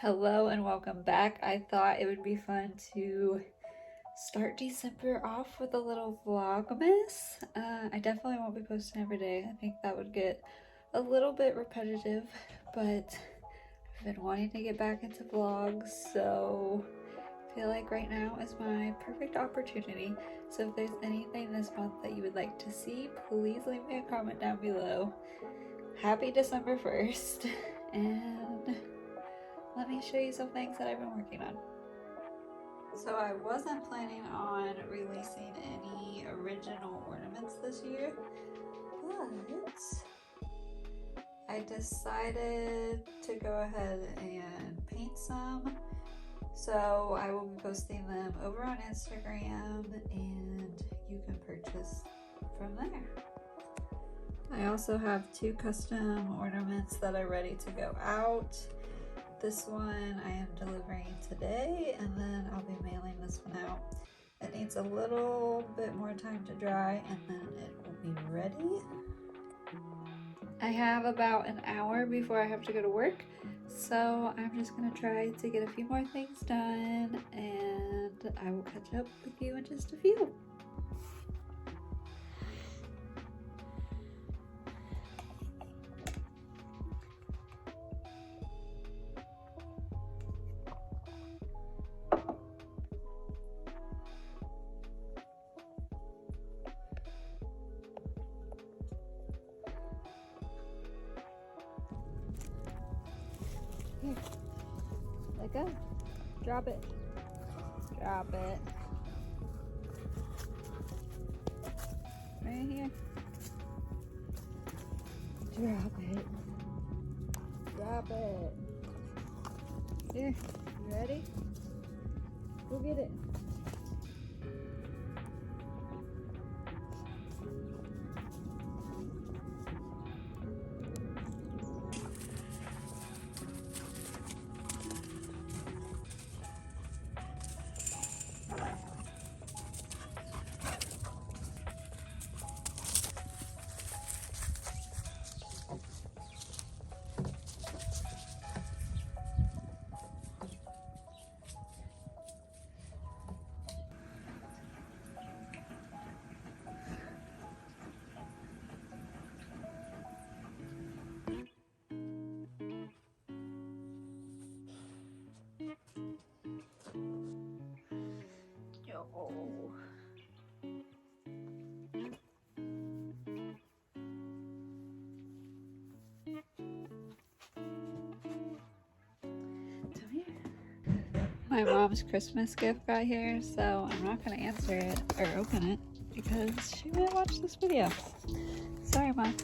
Hello and welcome back. I thought it would be fun to start December off with a little Vlogmas. I definitely won't be posting every day. I think that would get a little bit repetitive, but I've been wanting to get back into vlogs, so I feel like right now is my perfect opportunity. So if there's anything this month that you would like to see, please leave me a comment down below. Happy December 1st, and let me show you some things that I've been working on. So I wasn't planning on releasing any original ornaments this year, but I decided to go ahead and paint some. So I will be posting them over on Instagram and you can purchase from there. I also have 2 custom ornaments that are ready to go out. This one I am delivering today, and then I'll be mailing this one out. It needs a little bit more time to dry, and then it will be ready. I have about an hour before I have to go to work, so I'm just gonna try to get a few more things done, and I will catch up with you in just a few. Here, let go. Drop it. Drop it. Right here. Drop it. Drop it. Here, you ready? Go get it. Yo. My mom's Christmas gift got here, so I'm not going to answer it or open it because she might watch this video. Sorry, Mom.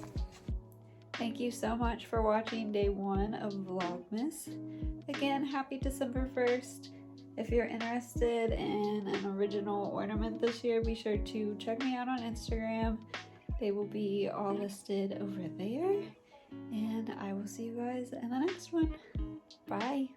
Thank you so much for watching day 1 of Vlogmas. Again, happy December 1st. If you're interested in an original ornament this year, be sure to check me out on Instagram. They will be all listed over there. And I will see you guys in the next one. Bye.